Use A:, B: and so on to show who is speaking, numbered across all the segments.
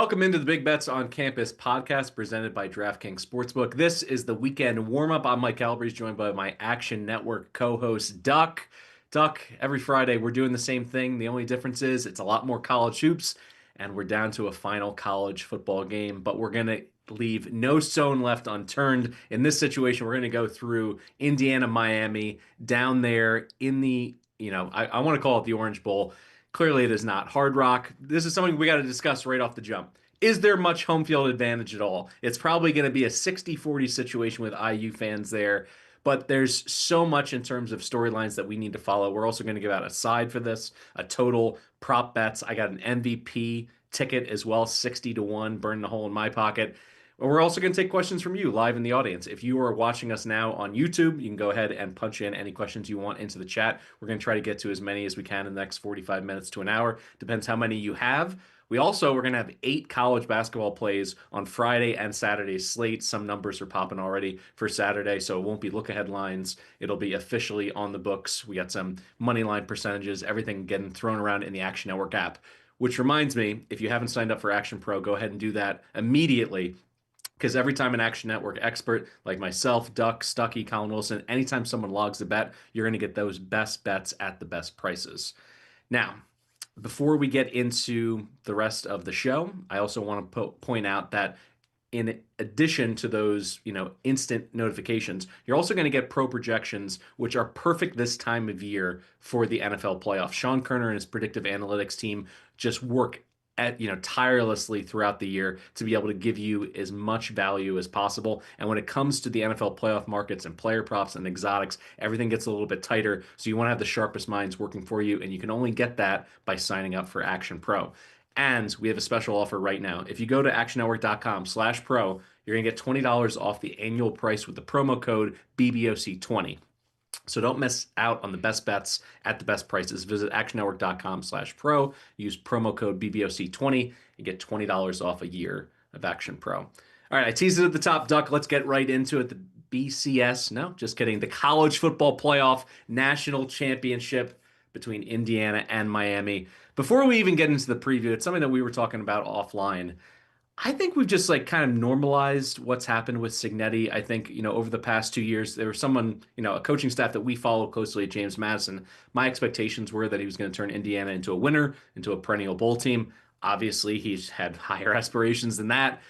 A: Welcome into the Big Bets on Campus podcast presented by DraftKings Sportsbook. This is the weekend warm-up. I'm Mike Calabrese, joined by my Action Network co-host, Duck. Duck, every Friday we're doing the same thing. The only difference is it's a lot more college hoops, and we're down to a final college football game, but we're going to leave no stone left unturned. In this situation, we're going to go through Indiana, Miami, down there in the, I want to call it the Orange Bowl. Clearly, it is not. Hard Rock, this is something we got to discuss right off the jump. Is there much home field advantage at all? It's probably going to be a 60-40 situation with IU fans there, but there's so much in terms of storylines that we need to follow. We're also going to give out a side for this, a total prop bets. I got an MVP ticket as well, 60-1, burning a hole in my pocket. We're also going to take questions from you live in the audience. If you are watching us now on YouTube, you can go ahead and punch in any questions you want into the chat. We're going to try to get to as many as we can in the next 45 minutes to an hour. Depends how many you have. We're going to have 8 college basketball plays on Friday and Saturday slate. Some numbers are popping already for Saturday, so it won't be look-ahead lines. It'll be officially on the books. We got some money line percentages, everything getting thrown around in the Action Network app. Which reminds me, if you haven't signed up for Action Pro, go ahead and do that immediately. Because every time an Action Network expert like myself, Duck, Stucky, Colin Wilson, anytime someone logs a bet, you're going to get those best bets at the best prices. Now, before we get into the rest of the show, I also want to point out that in addition to those, instant notifications, you're also going to get pro projections, which are perfect this time of year for the NFL playoffs. Sean Kerner and his predictive analytics team just work tirelessly throughout the year to be able to give you as much value as possible. And when it comes to the NFL playoff markets and player props and exotics, everything gets a little bit tighter. So you want to have the sharpest minds working for you, and you can only get that by signing up for Action Pro. And we have a special offer right now. If you go to actionnetwork.com/pro, you're going to get $20 off the annual price with the promo code BBOC20. So don't miss out on the best bets at the best prices. Visit actionnetwork.com/pro. Use promo code BBOC20 and get $20 off a year of Action Pro. All right, I teased it at the top, Duck. Let's get right into it. The BCS, no, just kidding. The College Football Playoff National Championship between Indiana and Miami. Before we even get into the preview, it's something that we were talking about offline. I think we've just kind of normalized what's happened with Cignetti. I think, over the past 2 years, there was someone, a coaching staff that we follow closely at James Madison. My expectations were that he was going to turn Indiana into a winner, into a perennial bowl team. Obviously, he's had higher aspirations than that.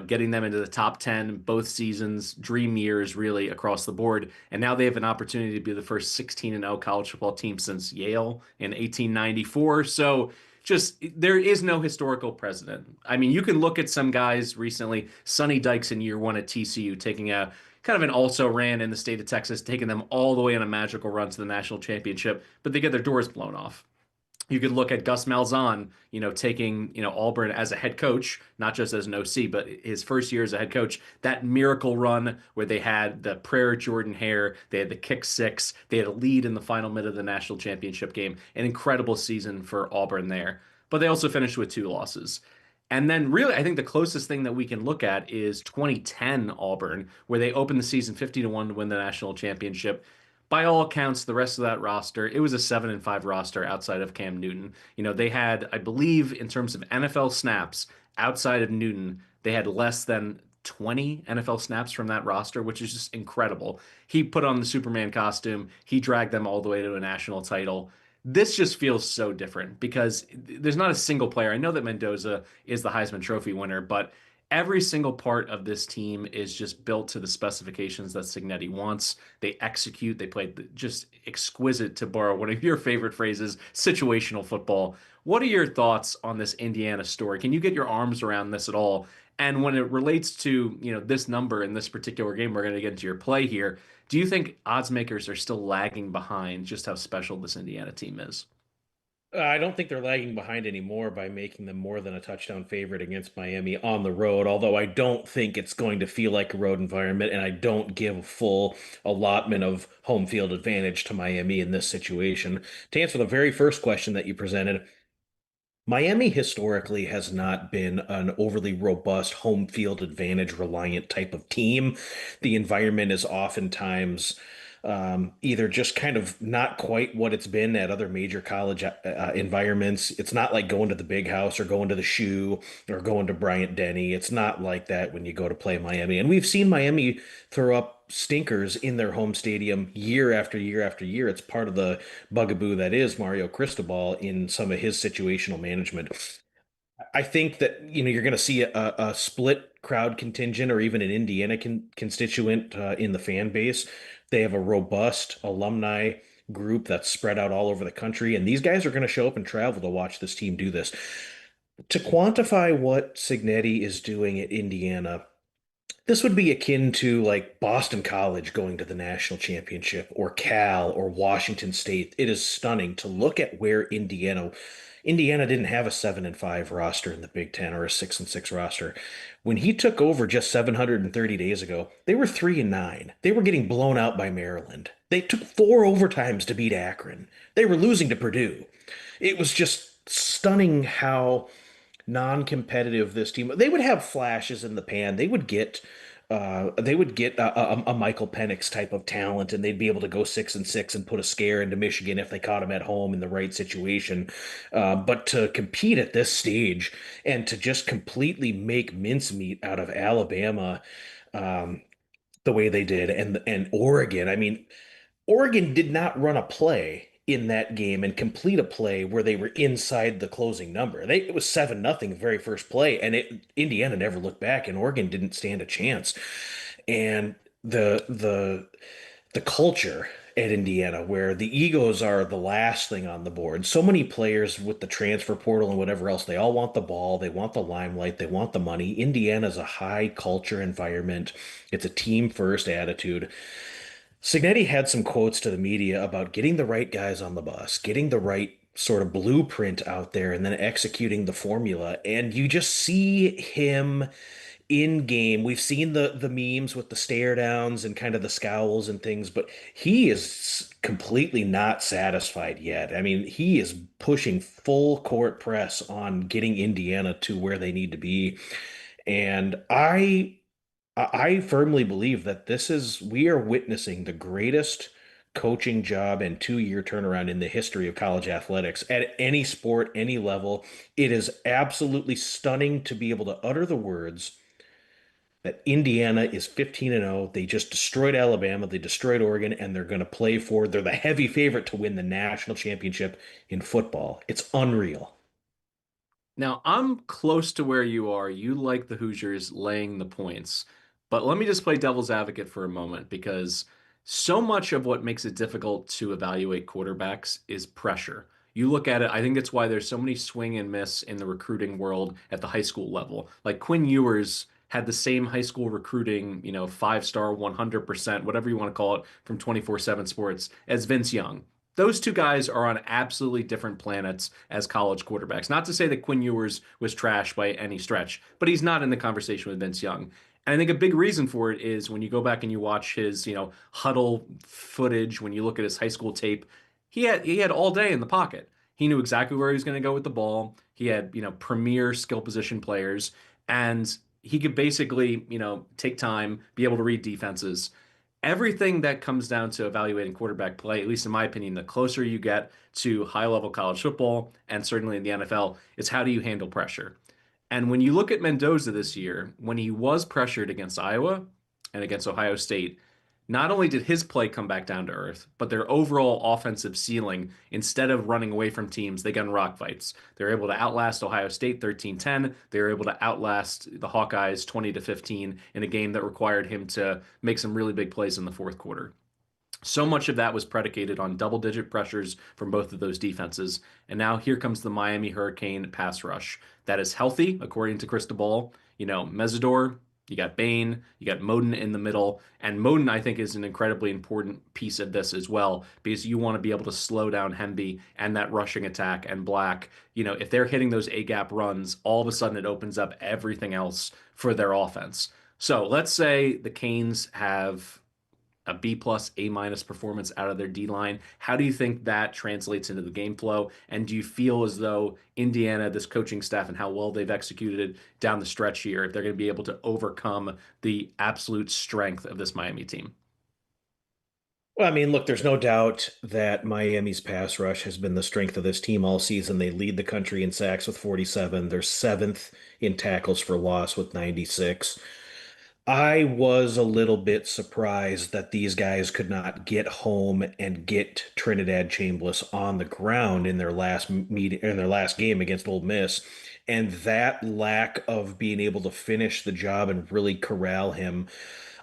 A: Getting them into the top 10 both seasons, dream years really across the board. And now they have an opportunity to be the first 16-0 college football team since Yale in 1894. So just there is no historical precedent. I mean, you can look at some guys recently, Sonny Dykes in year 1 at TCU, taking a kind of an also ran in the state of Texas, taking them all the way on a magical run to the national championship, but they get their doors blown off. You could look at Gus Malzahn, taking, Auburn as a head coach, not just as an OC, but his first year as a head coach, that miracle run where they had the Prayer Jordan Hare, they had the kick six, they had a lead in the final minute of the national championship game, an incredible season for Auburn there. But they also finished with 2 losses. And then really, I think the closest thing that we can look at is 2010 Auburn, where they opened the season 50-1 to win the national championship. By all accounts, the rest of that roster, it was a 7-5 roster outside of Cam Newton. They had, I believe, in terms of NFL snaps outside of Newton, they had less than 20 NFL snaps from that roster, which is just incredible. He put on the Superman costume. He dragged them all the way to a national title. This just feels so different because there's not a single player. I know that Mendoza is the Heisman Trophy winner, but every single part of this team is just built to the specifications that Cignetti wants. They execute. They play just exquisite, to borrow one of your favorite phrases, situational football. What are your thoughts on this Indiana story? Can you get your arms around this at all? And when it relates to, this number in this particular game, we're going to get into your play here. Do you think odds makers are still lagging behind just how special this Indiana team is?
B: I don't think they're lagging behind anymore by making them more than a touchdown favorite against Miami on the road, although I don't think it's going to feel like a road environment, and I don't give full allotment of home field advantage to Miami in this situation. To answer the very first question that you presented, Miami historically has not been an overly robust home field advantage reliant type of team. The environment is oftentimes Either just kind of not quite what it's been at other major college environments. It's not like going to the Big House or going to the Shoe or going to Bryant Denny. It's not like that when you go to play Miami. And we've seen Miami throw up stinkers in their home stadium year after year after year. It's part of the bugaboo that is Mario Cristobal in some of his situational management. I think that you're going to see a split crowd contingent or even an Indiana constituent in the fan base. They have a robust alumni group that's spread out all over the country, and these guys are going to show up and travel to watch this team do this. To quantify what Signetti is doing at Indiana, this would be akin to like Boston College going to the national championship or Cal or Washington State. It is stunning to look at where Indiana didn't have a 7-5 roster in the Big Ten or a 6-6 roster. When he took over just 730 days ago, they were 3-9. They were getting blown out by Maryland. They took 4 overtimes to beat Akron. They were losing to Purdue. It was just stunning how non-competitive this team. They would have flashes in the pan. They would get a Michael Penix type of talent, and they'd be able to go 6-6 and put a scare into Michigan if they caught him at home in the right situation. But to compete at this stage and to just completely make mincemeat out of Alabama, um, the way they did, and Oregon. I mean, Oregon did not run a play in that game and complete a play where they were inside the closing number. It was 7-0 very first play, and Indiana never looked back, and Oregon didn't stand a chance. And the culture at Indiana, where the egos are the last thing on the board. So many players with the transfer portal and whatever else, they all want the ball, they want the limelight, they want the money. Indiana's a high culture environment. It's a team first attitude. Signetti had some quotes to the media about getting the right guys on the bus, getting the right sort of blueprint out there, and then executing the formula. And you just see him in game. We've seen the memes with the stare downs and kind of the scowls and things, but he is completely not satisfied yet. I mean, he is pushing full court press on getting Indiana to where they need to be. And I firmly believe that we are witnessing the greatest coaching job and 2-year turnaround in the history of college athletics at any sport, any level. It is absolutely stunning to be able to utter the words that Indiana is 15-0. They just destroyed Alabama, they destroyed Oregon, and they're the heavy favorite to win the national championship in football. It's unreal.
A: Now, I'm close to where you are. You like the Hoosiers laying the points. But let me just play devil's advocate for a moment because so much of what makes it difficult to evaluate quarterbacks is pressure. You look at it, I think that's why there's so many swing and miss in the recruiting world at the high school level. Like Quinn Ewers had the same high school recruiting, 5-star, 100%, whatever you want to call it, from 24/7 Sports as Vince Young. Those two guys are on absolutely different planets as college quarterbacks. Not to say that Quinn Ewers was trash by any stretch, but he's not in the conversation with Vince Young. And I think a big reason for it is when you go back and you watch his, huddle footage, when you look at his high school tape, he had all day in the pocket. He knew exactly where he was going to go with the ball. He had, premier skill position players, and he could basically, take time, be able to read defenses. Everything that comes down to evaluating quarterback play, at least in my opinion, the closer you get to high level college football and certainly in the NFL, is how do you handle pressure? And when you look at Mendoza this year, when he was pressured against Iowa and against Ohio State, not only did his play come back down to earth, but their overall offensive ceiling, instead of running away from teams, they got in rock fights. They were able to outlast Ohio State 13-10. They were able to outlast the Hawkeyes 20-15 in a game that required him to make some really big plays in the fourth quarter. So much of that was predicated on double digit pressures from both of those defenses. And now here comes the Miami Hurricane pass rush that is healthy, according to Cristobal. Mesidor, you got Bain, you got Moden in the middle. And Moden, I think, is an incredibly important piece of this as well, because you want to be able to slow down Hemby and that rushing attack and Black. If they're hitting those A gap runs, all of a sudden it opens up everything else for their offense. So let's say the Canes have a B plus, A minus performance out of their D line. How do you think that translates into the game flow? And do you feel as though Indiana, this coaching staff, and how well they've executed down the stretch here, if they're going to be able to overcome the absolute strength of this Miami team?
B: Well, I mean, look, there's no doubt that Miami's pass rush has been the strength of this team all season. They lead the country in sacks with 47. They're seventh in tackles for loss with 96. I was a little bit surprised that these guys could not get home and get Trinidad Chambliss on the ground in their last meeting in their last game against Ole Miss. And that lack of being able to finish the job and really corral him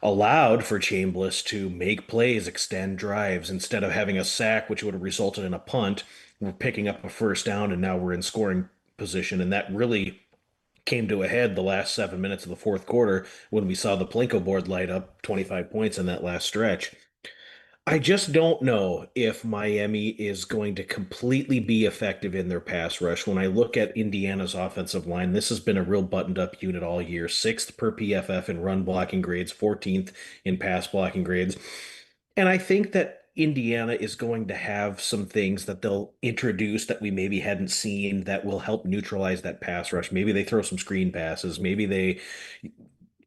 B: allowed for Chambliss to make plays, extend drives instead of having a sack, which would have resulted in a punt. We're picking up a first down, and now we're in scoring position, and that really came to a head the last 7 minutes of the fourth quarter when we saw the Plinko board light up 25 points in that last stretch. I just don't know if Miami is going to completely be effective in their pass rush. When I look at Indiana's offensive line, this has been a real buttoned up unit all year. Sixth per PFF in run blocking grades, 14th in pass blocking grades. And I think that Indiana is going to have some things that they'll introduce that we maybe hadn't seen that will help neutralize that pass rush. Maybe they throw some screen passes. Maybe they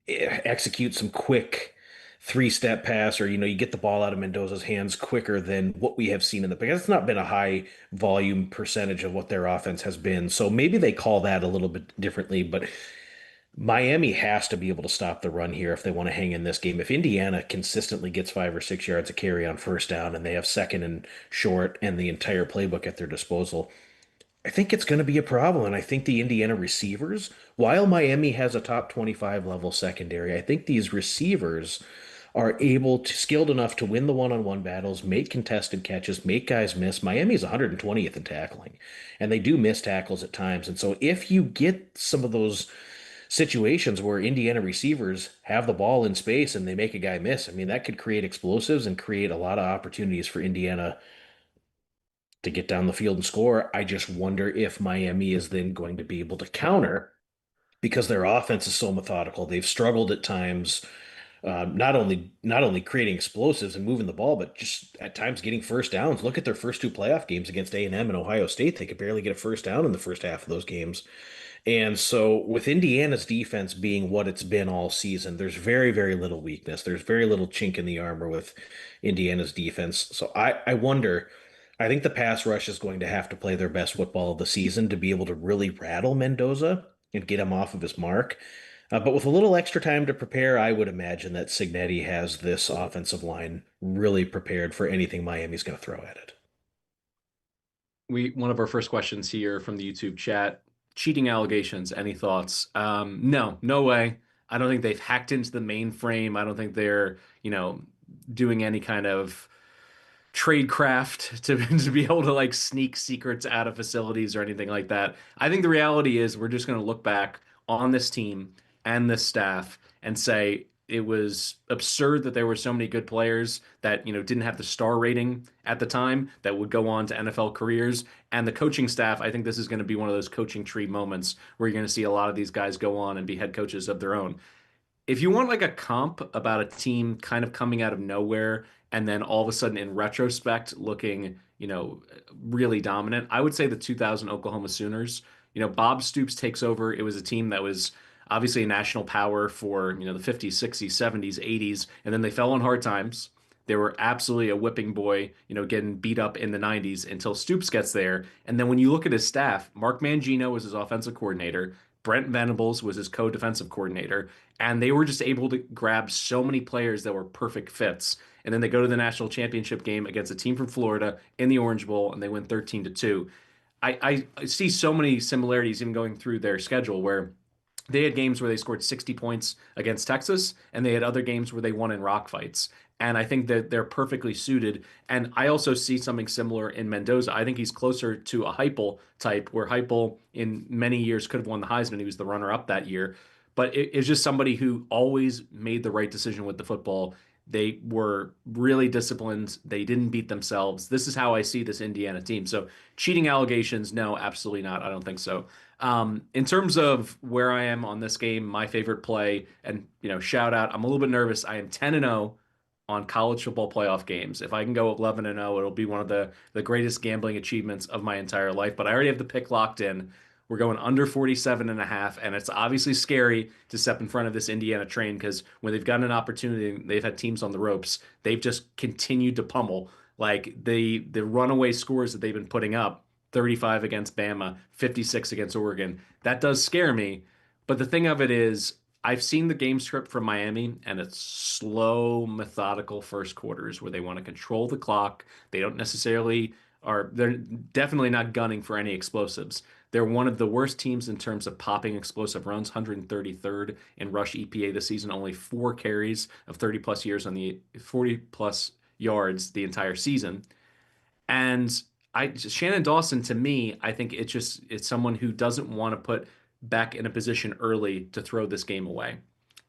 B: execute some quick three-step pass, or you get the ball out of Mendoza's hands quicker than what we have seen in the past. It's not been a high volume percentage of what their offense has been. So maybe they call that a little bit differently, but Miami has to be able to stop the run here if they want to hang in this game. If Indiana consistently gets 5 or 6 yards of carry on first down and they have second and short and the entire playbook at their disposal, I think it's going to be a problem. And I think the Indiana receivers, while Miami has a top 25 level secondary, I think these receivers are skilled enough to win the one-on-one battles, make contested catches, make guys miss. Miami's 120th in tackling, and they do miss tackles at times. And so if you get some of those situations where Indiana receivers have the ball in space and they make a guy miss, I mean, that could create explosives and create a lot of opportunities for Indiana to get down the field and score. I just wonder if Miami is then going to be able to counter because their offense is so methodical. They've struggled at times, not only creating explosives and moving the ball, but just at times getting first downs. Look at their first two playoff games against A&M and M and Ohio State. They could barely get a first down in the first half of those games. And so, with Indiana's defense being what it's been all season, there's very, very little weakness. There's very little chink in the armor with Indiana's defense. So, I wonder, I think the pass rush is going to have to play their best football of the season to be able to really rattle Mendoza and get him off of his mark. But with a little extra time to prepare, I would imagine that Cignetti has this offensive line really prepared for anything Miami's going to throw at it.
A: One of our first questions here from the YouTube chat, cheating allegations, any thoughts? No, no way. I don't think they've hacked into the mainframe. I don't think they're, doing any kind of tradecraft to to be able to like sneak secrets out of facilities or anything like that. I think the reality is we're just going to look back on this team and this staff and say it was absurd that there were so many good players that, didn't have the star rating at the time that would go on to NFL careers. And the coaching staff, I think this is going to be one of those coaching tree moments where you're going to see a lot of these guys go on and be head coaches of their own. If you want like a comp about a team kind of coming out of nowhere and then all of a sudden in retrospect looking, really dominant, I would say the 2000 Oklahoma Sooners. Bob Stoops takes over. It was a team that was obviously a national power for, the 50s, 60s, 70s, 80s, and then they fell on hard times. They were absolutely a whipping boy, getting beat up in the 90s until Stoops gets there. And then when you look at his staff, Mark Mangino was his offensive coordinator. Brent Venables was his co-defensive coordinator, and they were just able to grab so many players that were perfect fits. And then they go to the national championship game against a team from Florida in the Orange Bowl, and they win 13-2. I see so many similarities even going through their schedule where they had games where they scored 60 points against Texas, and they had other games where they won in rock fights. And I think that they're perfectly suited. And I also see something similar in Mendoza. I think he's closer to a Heupel type, where Heupel in many years could have won the Heisman. He was the runner-up that year. But it's just somebody who always made the right decision with the football. They were really disciplined. They didn't beat themselves. This is how I see this Indiana team. So cheating allegations, no, absolutely not. I don't think so. In terms of where I am on this game, my favorite play, and shout out, I'm a little bit nervous. I am 10-0 on college football playoff games. If I can go 11-0, it'll be one of the greatest gambling achievements of my entire life. But I already have the pick locked in. We're going under 47 and a half, and it's obviously scary to step in front of this Indiana train because when they've gotten an opportunity, they've had teams on the ropes. They've just continued to pummel. Like the runaway scores that they've been putting up, 35 against Bama, 56 against Oregon. That does scare me. But the thing of it is, I've seen the game script from Miami, and it's slow, methodical first quarters where they want to control the clock. They don't necessarily are, they're definitely not gunning for any explosives. They're one of the worst teams in terms of popping explosive runs, 133rd in rush EPA this season, only 4 carries of 30 plus years on the 40 plus yards the entire season. And Shannon Dawson, to me, I think it's someone who doesn't want to put back in a position early to throw this game away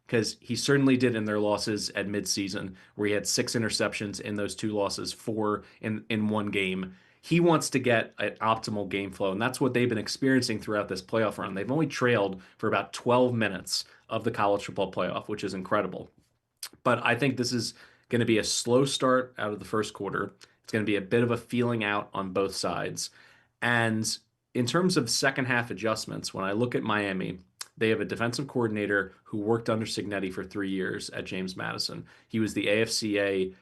A: because he certainly did in their losses at midseason, where he had 6 interceptions in those 2 losses, 4 in one game. He wants to get an optimal game flow, and that's what they've been experiencing throughout this playoff run. They've only trailed for about 12 minutes of the college football playoff, which is incredible. But I think this is going to be a slow start out of the first quarter. It's going to be a bit of a feeling out on both sides. And in terms of second half adjustments, when I look at Miami, they have a defensive coordinator who worked under Cignetti for 3 years at James Madison. He was the AFCA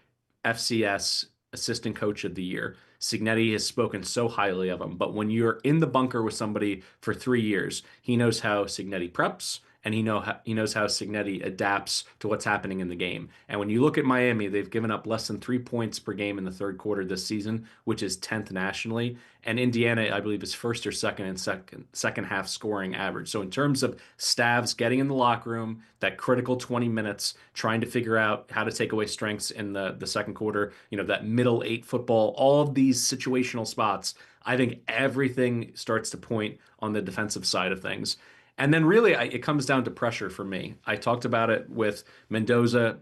A: FCS assistant coach of the year. Cignetti has spoken so highly of him, but when you're in the bunker with somebody for 3 years, he knows how Cignetti preps and he knows how Cignetti adapts to what's happening in the game. And when you look at Miami, they've given up less than 3 points per game in the third quarter this season, which is 10th nationally. And Indiana, I believe, is first or second in second half scoring average. So in terms of Stavs getting in the locker room, that critical 20 minutes trying to figure out how to take away strengths in the second quarter, that middle eight football, all of these situational spots, I think everything starts to point on the defensive side of things. And then really, it comes down to pressure for me. I talked about it with Mendoza,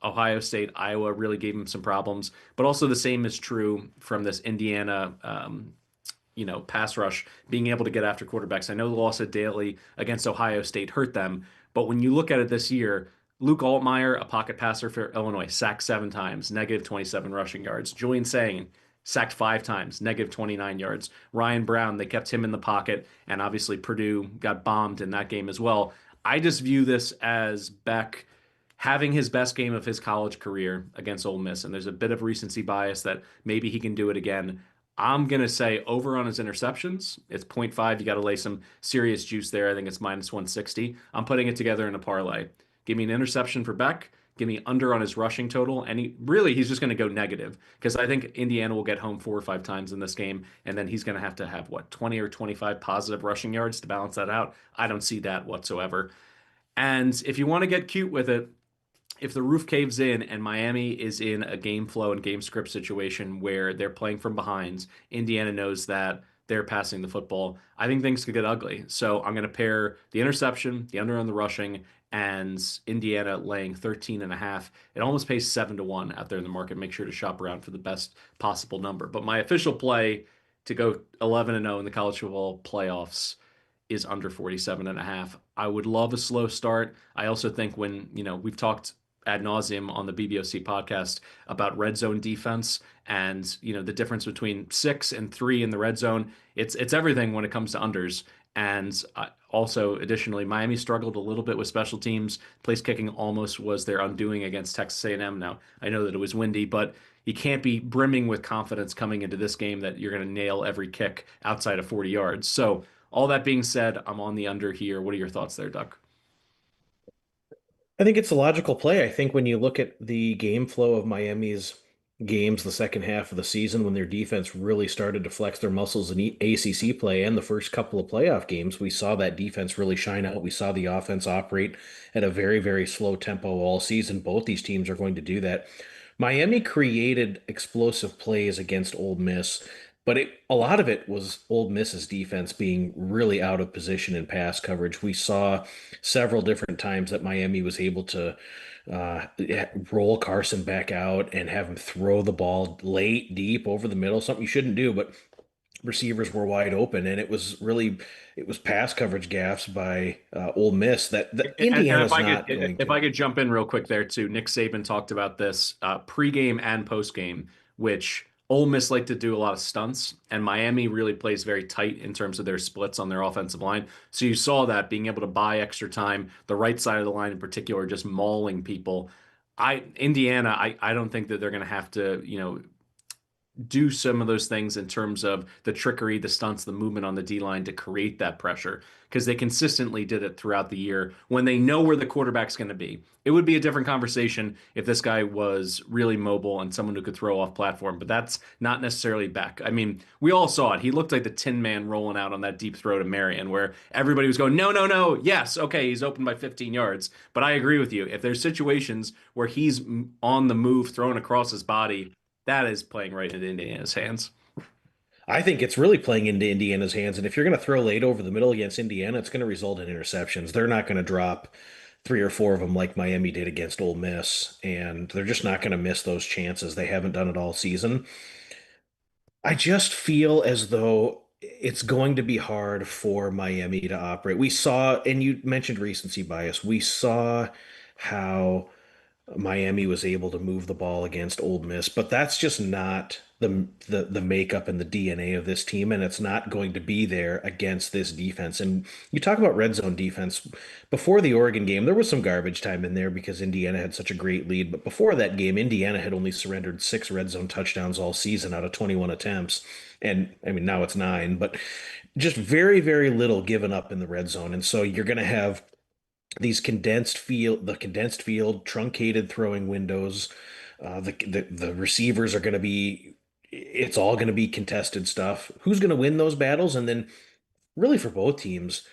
A: Ohio State, Iowa really gave him some problems, but also the same is true from this Indiana, pass rush, being able to get after quarterbacks. I know the loss of Daly against Ohio State hurt them, but when you look at it this year, Luke Altmaier, a pocket passer for Illinois, sacked 7 times, negative 27 rushing yards. Julian Sain sacked 5 times, negative 29 yards. Ryan Brown, they kept him in the pocket, and obviously Purdue got bombed in that game as well. I just view this as Beck having his best game of his college career against Ole Miss, and there's a bit of recency bias that maybe he can do it again. I'm going to say over on his interceptions. It's zero point 0.5. You got to lay some serious juice there. I think it's minus 160. I'm putting it together in a parlay. Give me an interception for Beck. Give me under on his rushing total. And he's just going to go negative because I think Indiana will get home 4 or 5 times in this game. And then he's going to have what, 20 or 25 positive rushing yards to balance that out. I don't see that whatsoever. And if you want to get cute with it, if the roof caves in and Miami is in a game flow and game script situation where they're playing from behind, Indiana knows that they're passing the football. I think things could get ugly. So I'm going to pair the interception, the under on the rushing, and Indiana laying 13 and a half. It almost pays 7 to 1 out there in the market. Make sure to shop around for the best possible number. But my official play to go 11 and 0 in the college football playoffs is under 47 and a half. I would love a slow start. I also think we've talked ad nauseum on the BBOC podcast about red zone defense and the difference between 6 and 3 in the red zone. It's everything when it comes to unders. And also, additionally, Miami struggled a little bit with special teams. Place kicking almost was their undoing against Texas A&M. Now, I know that it was windy, but you can't be brimming with confidence coming into this game that you're going to nail every kick outside of 40 yards. So, all that being said, I'm on the under here. What are your thoughts there, Duck?
B: I think it's a logical play. I think when you look at the game flow of Miami's games the second half of the season, when their defense really started to flex their muscles in ACC play and the first couple of playoff games, we saw that defense really shine out. We saw the offense operate at a very, very slow tempo all season. Both these teams are going to do that. Miami created explosive plays against Ole Miss, but a lot of it was Ole Miss's defense being really out of position in pass coverage. We saw several different times that Miami was able to roll Carson back out and have him throw the ball late, deep over the middle, something you shouldn't do, but receivers were wide open, and it was pass coverage gaffes by Ole Miss that
A: And
B: Indiana's not going
A: if
B: to.
A: I could jump in real quick there too, Nick Saban talked about this pregame and postgame, which Ole Miss like to do a lot of stunts, and Miami really plays very tight in terms of their splits on their offensive line. So you saw that being able to buy extra time, the right side of the line in particular, just mauling people. Indiana, I don't think that they're going to have to, do some of those things in terms of the trickery, the stunts, the movement on the D line to create that pressure because they consistently did it throughout the year when they know where the quarterback's going to be. It would be a different conversation if this guy was really mobile and someone who could throw off platform, but that's not necessarily Beck. I mean, we all saw it. He looked like the Tin Man rolling out on that deep throw to Marion, where everybody was going, no, no, no. Yes, okay, he's open by 15 yards. But I agree with you. If there's situations where he's on the move, throwing across his body, that is playing right into Indiana's hands.
B: I think it's really playing into Indiana's hands. And if you're going to throw late over the middle against Indiana, it's going to result in interceptions. They're not going to drop three or four of them like Miami did against Ole Miss, and they're just not going to miss those chances. They haven't done it all season. I just feel as though it's going to be hard for Miami to operate. We saw, and you mentioned recency bias, we saw how Miami was able to move the ball against Ole Miss, but that's just not the makeup and the DNA of this team, and it's not going to be there against this defense. And you talk about red zone defense. Before the Oregon game, there was some garbage time in there because Indiana had such a great lead. But before that game, Indiana had only surrendered 6 red zone touchdowns all season out of 21 attempts. And I mean, now it's 9, but just very, very little given up in the red zone. And so you're going to have the condensed field, truncated throwing windows. The receivers are going to be, it's all going to be contested stuff. Who's going to win those battles? And then, really, for both teams,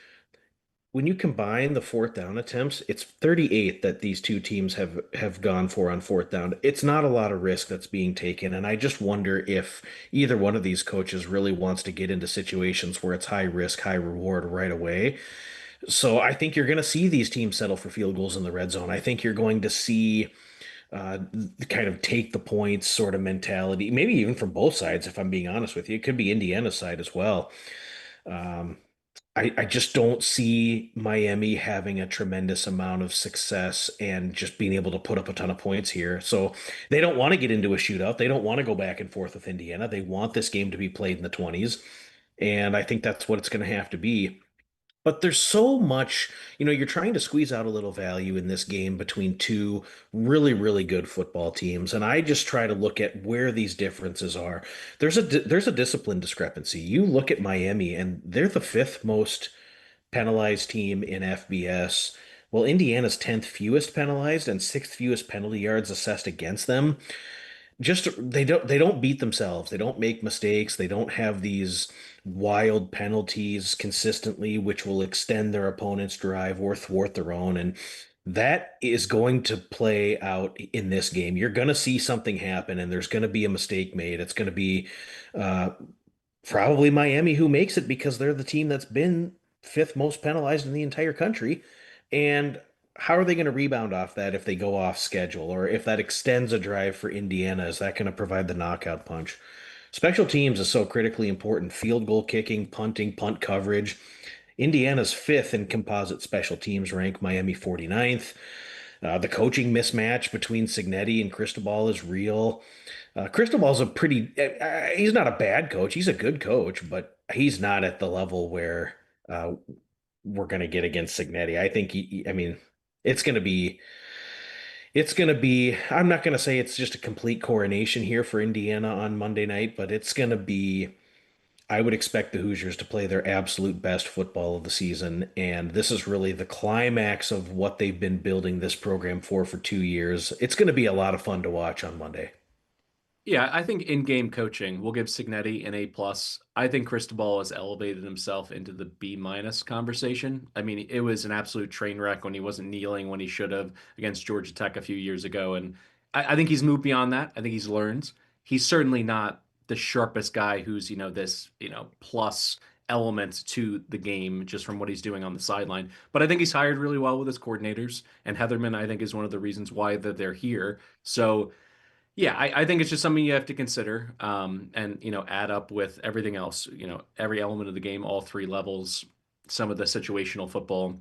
B: when you combine the fourth down attempts, it's 38 that these two teams have gone for on fourth down. It's not a lot of risk that's being taken, and I just wonder if either one of these coaches really wants to get into situations where it's high risk, high reward right away. So I think you're going to see these teams settle for field goals in the red zone. I think you're going to see kind of take the points sort of mentality, maybe even from both sides, if I'm being honest with you. It could be Indiana's side as well. Um, I just don't see Miami having a tremendous amount of success and just being able to put up a ton of points here. So they don't want to get into a shootout. They don't want to go back and forth with Indiana. They want this game to be played in the 20s. And I think that's what it's going to have to be. But there's so much, you're trying to squeeze out a little value in this game between two really, really good football teams. And I just try to look at where these differences are. There's a discipline discrepancy. You look at Miami and they're the fifth most penalized team in FBS. Well, Indiana's 10th fewest penalized and sixth fewest penalty yards assessed against them. Just they don't beat themselves. They don't make mistakes. They don't have these wild penalties consistently, which will extend their opponent's drive or thwart their own. And that is going to play out in this game. You're going to see something happen, and there's going to be a mistake made. It's going to be uh, probably Miami who makes it because they're the team that's been fifth most penalized in the entire country. And how are they going to rebound off that if they go off schedule or if that extends a drive for Indiana? Is that going to provide the knockout punch? Special teams is so critically important. Field goal kicking, punting, punt coverage. Indiana's fifth in composite special teams rank, Miami 49th. The coaching mismatch between Signetti and Cristobal is real. Cristobal's he's not a bad coach. He's a good coach, but he's not at the level where we're going to get against Signetti. I think I mean, it's going to be, I'm not going to say it's just a complete coronation here for Indiana on Monday night, but it's going to be, I would expect the Hoosiers to play their absolute best football of the season. And this is really the climax of what they've been building this program for 2 years. It's going to be a lot of fun to watch on Monday.
A: Yeah, I think in-game coaching, we'll give Signetti an A plus. I think Cristobal has elevated himself into the B minus conversation. I mean, it was an absolute train wreck when he wasn't kneeling when he should have against Georgia Tech a few years ago. And I think he's moved beyond that. I think he's learned. He's certainly not the sharpest guy who's, this, plus element to the game just from what he's doing on the sideline. But I think he's hired really well with his coordinators. And Heatherman, I think, is one of the reasons why that they're here. So yeah, I think it's just something you have to consider, and add up with everything else. Every element of the game, all three levels, some of the situational football.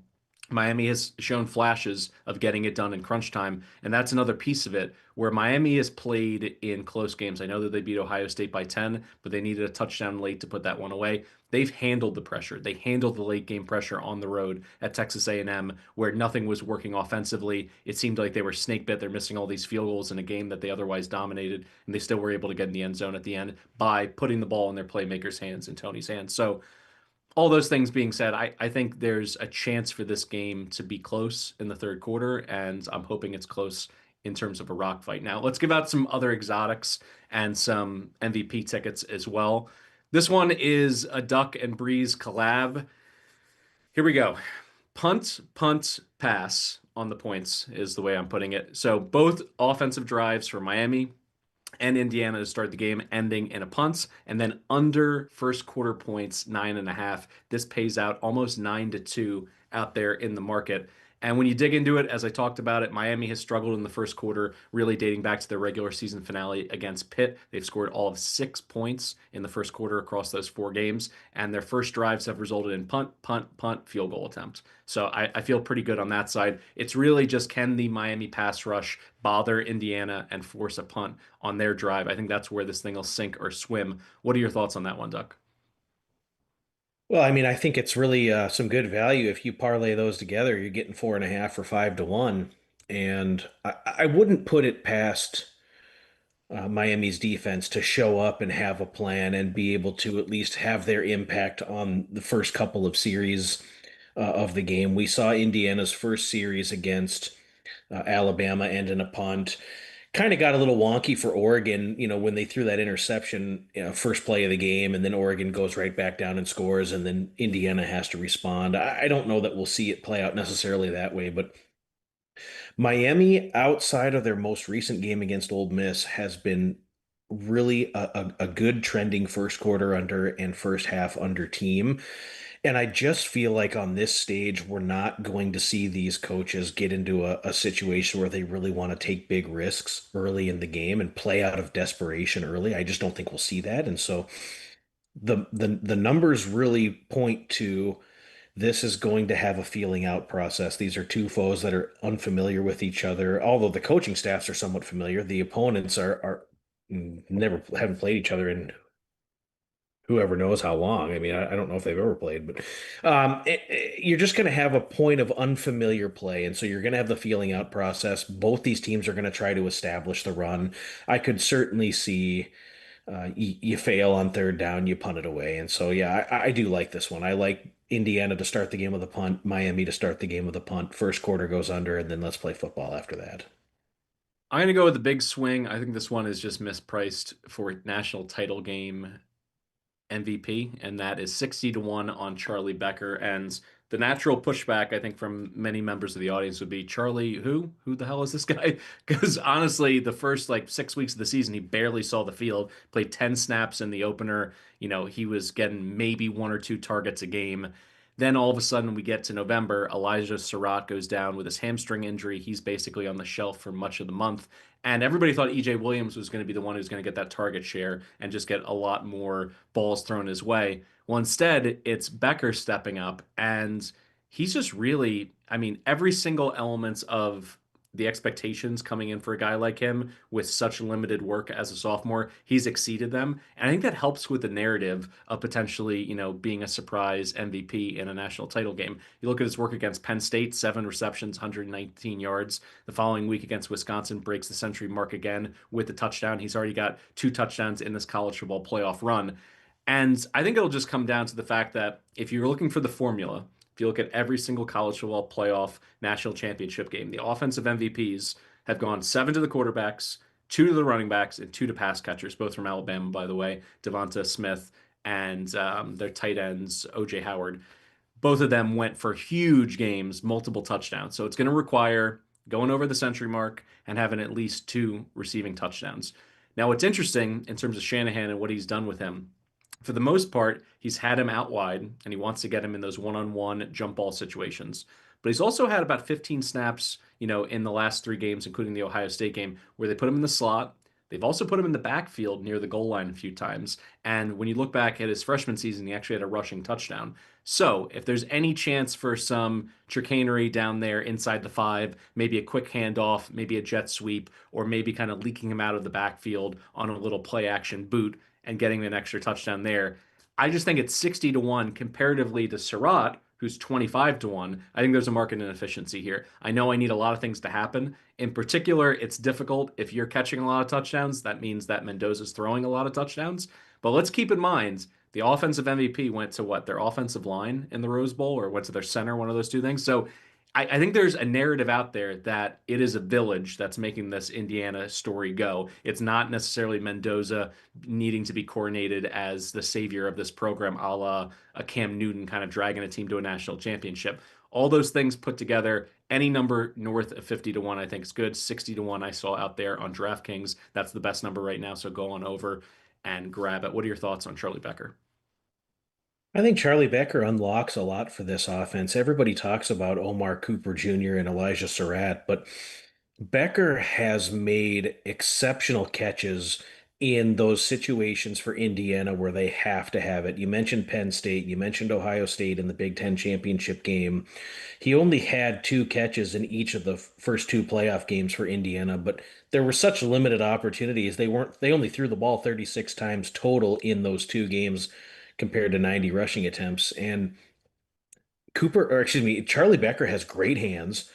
A: Miami has shown flashes of getting it done in crunch time, and that's another piece of it where Miami has played in close games. I know that they beat Ohio State by 10, but they needed a touchdown late to put that one away. They've handled the pressure. They handled the late game pressure on the road at Texas A&M where nothing was working offensively. It seemed like they were snake bit. They're missing all these field goals in a game that they otherwise dominated, and they still were able to get in the end zone at the end by putting the ball in their playmakers' hands and Tony's hands. So all those things being said, I think there's a chance for this game to be close in the third quarter, and I'm hoping it's close in terms of a rock fight. Now, let's give out some other exotics and some MVP tickets as well. This one is a Duck and Breeze collab. Here we go. Punt, punt, pass on the points is the way I'm putting it. So both offensive drives for Miami and Indiana to start the game, ending in a punt, and then under first quarter points, 9.5. This pays out almost 9-2 out there in the market. And when you dig into it, as I talked about it, Miami has struggled in the first quarter, really dating back to their regular season finale against Pitt. They've scored all of 6 points in the first quarter across those 4 games, and their first drives have resulted in punt, punt, punt, field goal attempt. So I feel pretty good on that side. It's really just can the Miami pass rush bother Indiana and force a punt on their drive? I think that's where this thing will sink or swim. What are your thoughts on that one, Duck?
B: Well, I mean, I think it's really some good value. If you parlay those together, you're getting 4.5 for 5-1. And I wouldn't put it past Miami's defense to show up and have a plan and be able to at least have their impact on the first couple of series of the game. We saw Indiana's first series against Alabama end in a punt. Kind of got a little wonky for Oregon, when they threw that interception, first play of the game, and then Oregon goes right back down and scores, and then Indiana has to respond. I don't know that we'll see it play out necessarily that way, but Miami, outside of their most recent game against Ole Miss, has been really a good trending first quarter under and first half under team. And I just feel like on this stage, we're not going to see these coaches get into a situation where they really want to take big risks early in the game and play out of desperation early. I just don't think we'll see that. And so the numbers really point to this is going to have a feeling out process. These are two foes that are unfamiliar with each other. Although the coaching staffs are somewhat familiar, the opponents are never haven't played each other in whoever knows how long. I mean, I don't know if they've ever played, but you're just going to have a point of unfamiliar play. And so you're going to have the feeling out process. Both these teams are going to try to establish the run. I could certainly see you fail on third down, you punt it away. And so, yeah, I do like this one. I like Indiana to start the game with a punt, Miami to start the game with a punt. First quarter goes under, and then let's play football after that.
A: I'm going to go with the big swing. I think this one is just mispriced for national title game MVP, and that is 60-1 on Charlie Becker. And the natural pushback, I think, from many members of the audience would be Charlie, who? Who the hell is this guy? Because honestly, the first like 6 weeks of the season, he barely saw the field, played 10 snaps in the opener. He was getting maybe 1 or 2 targets a game. Then all of a sudden, we get to November. Elijah Surratt goes down with his hamstring injury. He's basically on the shelf for much of the month. And everybody thought EJ Williams was going to be the one who's going to get that target share and just get a lot more balls thrown his way. Well, instead, it's Becker stepping up, and he's just really, I mean, every single element of the expectations coming in for a guy like him with such limited work as a sophomore, he's exceeded them. And I think that helps with the narrative of potentially, being a surprise MVP in a national title game. You look at his work against Penn State, 7 receptions, 119 yards. The following week against Wisconsin, breaks the century mark again with the touchdown. He's already got 2 touchdowns in this college football playoff run. And I think it'll just come down to the fact that if you're looking for the formula, if you look at every single college football playoff national championship game, the offensive MVPs have gone 7 to the quarterbacks, 2 to the running backs, and 2 to pass catchers, both from Alabama, by the way, Devonta Smith and their tight ends, OJ Howard. Both of them went for huge games, multiple touchdowns. So it's going to require going over the century mark and having at least 2 receiving touchdowns. Now, what's interesting in terms of Shanahan and what he's done with him, for the most part, he's had him out wide and he wants to get him in those one-on-one jump ball situations. But he's also had about 15 snaps, in the last 3 games, including the Ohio State game, where they put him in the slot. They've also put him in the backfield near the goal line a few times. And when you look back at his freshman season, he actually had a rushing touchdown. So if there's any chance for some chicanery down there inside the five, maybe a quick handoff, maybe a jet sweep, or maybe kind of leaking him out of the backfield on a little play action boot and getting an extra touchdown there. I just think it's 60 to 1 comparatively to Surratt, who's 25 to 1. I think there's a market inefficiency here. I know I need a lot of things to happen. In particular, it's difficult if you're catching a lot of touchdowns. That means that Mendoza's throwing a lot of touchdowns. But let's keep in mind the offensive MVP went to what, their offensive line in the Rose Bowl, or went to their center, one of those two things. So I think there's a narrative out there that it is a village that's making this Indiana story go. It's not necessarily Mendoza needing to be coronated as the savior of this program, a la a Cam Newton kind of dragging a team to a national championship. All those things put together, any number north of 50 to 1, I think is good. 60 to 1, I saw out there on DraftKings. That's the best number right now. So go on over and grab it. What are your thoughts on Charlie Becker?
B: I think Charlie Becker unlocks a lot for this offense. Everybody talks about Omar Cooper Jr. and Elijah Surratt, but Becker has made exceptional catches in those situations for Indiana where they have to have it. You mentioned Penn State, you mentioned Ohio State in the Big Ten championship game. He only had two catches in each of the first two playoff games for Indiana, but there were such limited opportunities. They only threw the ball 36 times total in those two games compared to 90 rushing attempts. And Charlie Becker has great hands.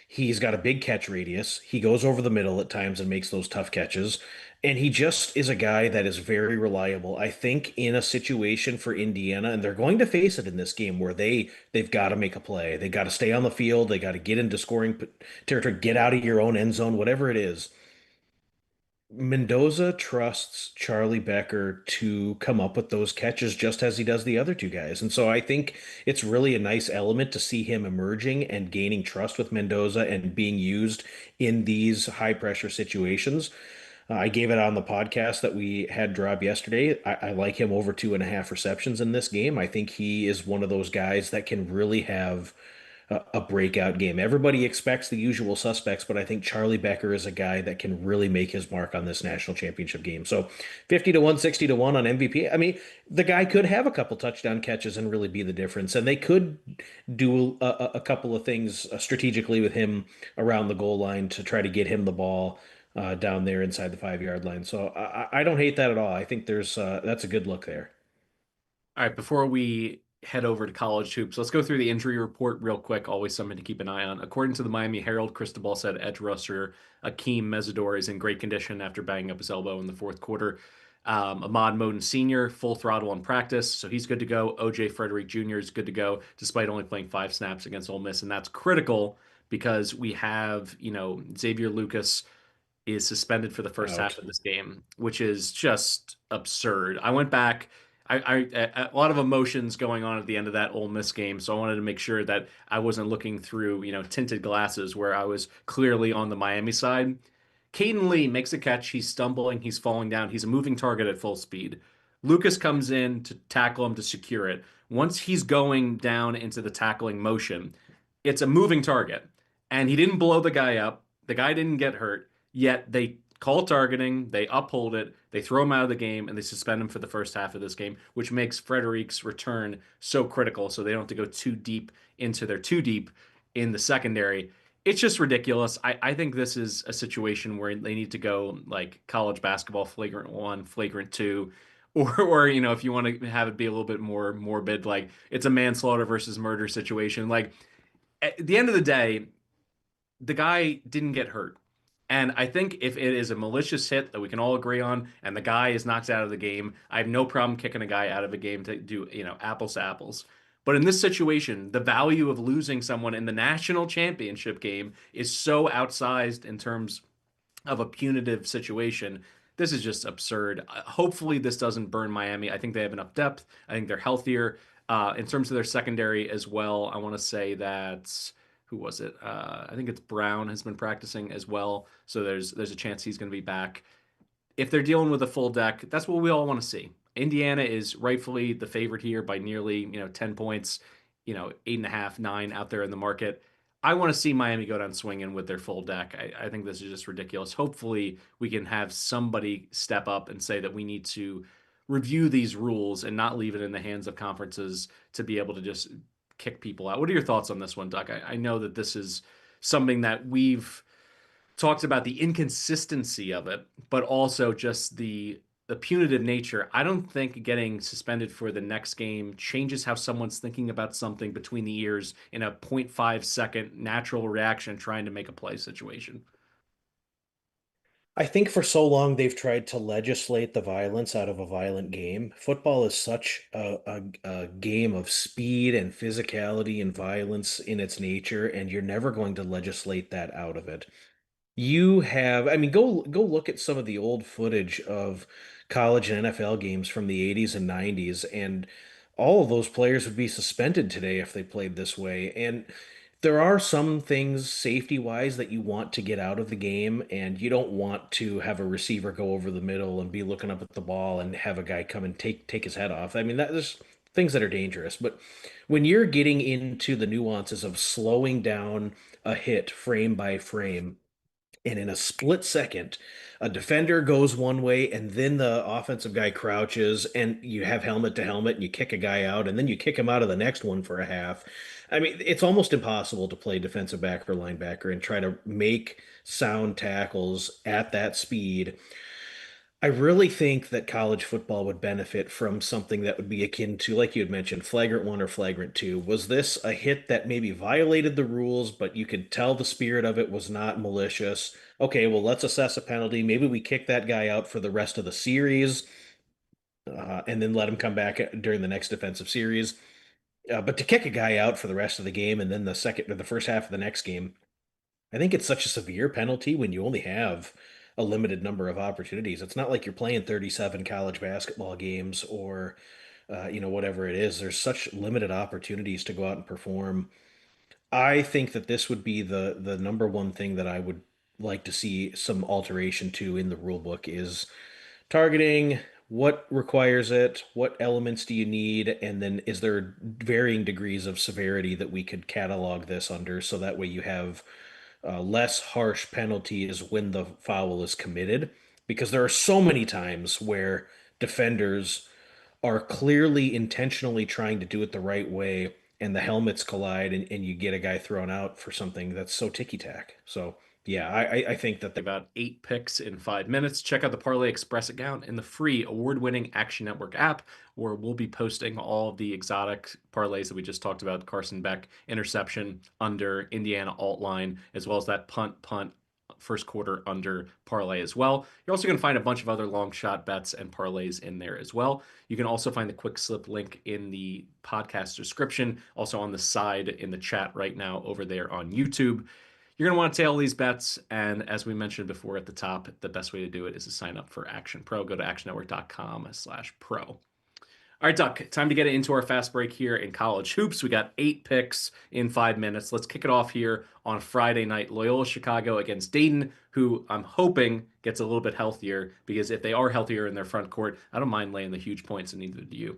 B: He's got a big catch radius. He goes over the middle at times and makes those tough catches. And he just is a guy that is very reliable. I think in a situation for Indiana, and they're going to face it in this game where they've got to make a play. They got to stay on the field. They got to get into scoring territory, get out of your own end zone, whatever it is. Mendoza trusts Charlie Becker to come up with those catches just as he does the other two guys. And so I think it's really a nice element to see him emerging and gaining trust with Mendoza and being used in these high pressure situations. I gave it on the podcast that we had drop yesterday. I like him over 2.5 receptions in this game. I think he is one of those guys that can really have a breakout game. Everybody expects the usual suspects, but I think Charlie Becker is a guy that can really make his mark on this national championship game. So 50 to 1, 60 to 1 on MVP. I mean, the guy could have a couple touchdown catches and really be the difference. And they could do a couple of things strategically with him around the goal line to try to get him the ball down there inside the 5 yard line. So I don't hate that at all. I think that's a good look there.
A: All right, before we head over to college hoops, let's go through the injury report real quick. Always something to keep an eye on. According to the Miami Herald, Cristobal said edge rusher Akeem Mesidor is in great condition after banging up his elbow in the fourth quarter. Ahmad Moden Sr., full throttle in practice, so he's good to go. OJ Frederick Jr. is good to go, despite only playing 5 snaps against Ole Miss, and that's critical because we have, Xavier Lucas is suspended for the first half
B: Out.
A: of this game, which is just absurd. I went back. A lot of emotions going on at the end of that Ole Miss game, so I wanted to make sure that I wasn't looking through, tinted glasses where I was clearly on the Miami side. Caden Lee makes a catch. He's stumbling. He's falling down. He's a moving target at full speed. Lucas comes in to tackle him to secure it. Once he's going down into the tackling motion, it's a moving target. And he didn't blow the guy up. The guy didn't get hurt. Yet they call targeting, they uphold it, they throw him out of the game, and they suspend him for the first half of this game, which makes Frederic's return so critical so they don't have to go too deep into their too deep in the secondary. It's just ridiculous. I think this is a situation where they need to go like college basketball flagrant one, flagrant two, or if you want to have it be a little bit more morbid, like it's a manslaughter versus murder situation. Like at the end of the day, the guy didn't get hurt. And I think if it is a malicious hit that we can all agree on, and the guy is knocked out of the game, I have no problem kicking a guy out of a game to do, apples to apples. But in this situation, the value of losing someone in the national championship game is so outsized in terms of a punitive situation. This is just absurd. Hopefully, this doesn't burn Miami. I think they have enough depth. I think they're healthier. In terms of their secondary as well, I want to say that who was it? I think it's Brown has been practicing as well, so there's a chance he's going to be back. If they're dealing with a full deck, that's what we all want to see. Indiana is rightfully the favorite here by nearly 10 points, 8.5, 9 out there in the market. I want to see Miami go down swinging with their full deck. I think this is just ridiculous. Hopefully, we can have somebody step up and say that we need to review these rules and not leave it in the hands of conferences to be able to just kick people out. What are your thoughts on this one, Duck? I know that this is something that we've talked about the inconsistency of it, but also just the punitive nature. I don't think getting suspended for the next game changes how someone's thinking about something between the ears in a zero point 0.5 second natural reaction trying to make a play situation.
B: I think for so long they've tried to legislate the violence out of a violent game. Football is such a game of speed and physicality and violence in its nature, and you're never going to legislate that out of it. You have, I mean, go look at some of the old footage of college and NFL games from the 80s and 90s, and all of those players would be suspended today if they played this way. And there are some things safety wise that you want to get out of the game, and you don't want to have a receiver go over the middle and be looking up at the ball and have a guy come and take his head off. I mean, there's things that are dangerous, but when you're getting into the nuances of slowing down a hit frame by frame, and in a split second, a defender goes one way, and then the offensive guy crouches, and you have helmet to helmet, and you kick a guy out, and then you kick him out of the next one for a half. I mean, it's almost impossible to play defensive back or linebacker and try to make sound tackles at that speed. I really think that college football would benefit from something that would be akin to, like you had mentioned, flagrant one or flagrant two. Was this a hit that maybe violated the rules, but you could tell the spirit of it was not malicious? Okay, well, let's assess a penalty. Maybe we kick that guy out for the rest of the series, and then let him come back during the next defensive series. But to kick a guy out for the rest of the game and then the second or the first half of the next game, I think it's such a severe penalty when you only have a limited number of opportunities. It's not like you're playing 37 college basketball games or whatever it is. There's such limited opportunities to go out and perform. I think that this would be the number one thing that I would like to see some alteration to in the rule book is targeting. What requires it? What elements do you need? And then is there varying degrees of severity that we could catalog this under so that way you have less harsh penalties when the foul is committed? Because there are so many times where defenders are clearly intentionally trying to do it the right way and the helmets collide and you get a guy thrown out for something that's so ticky-tack. So yeah, I think that
A: About 8 picks in 5 minutes. Check out the Parlay Express account in the free award-winning Action Network app, where we'll be posting all of the exotic parlays that we just talked about: Carson Beck interception under, Indiana alt line, as well as that punt first quarter under parlay as well. You're also going to find a bunch of other long shot bets and parlays in there as well. You can also find the quick slip link in the podcast description, also on the side in the chat right now over there on YouTube. You're going to want to tail these bets. And as we mentioned before at the top, the best way to do it is to sign up for Action Pro. Go to actionnetwork.com/pro. All right, Duck, time to get into our fast break here in college hoops. We got 8 picks in 5 minutes. Let's kick it off here on Friday night. Loyola Chicago against Dayton, who I'm hoping gets a little bit healthier, because if they are healthier in their front court, I don't mind laying the huge points, and neither do you.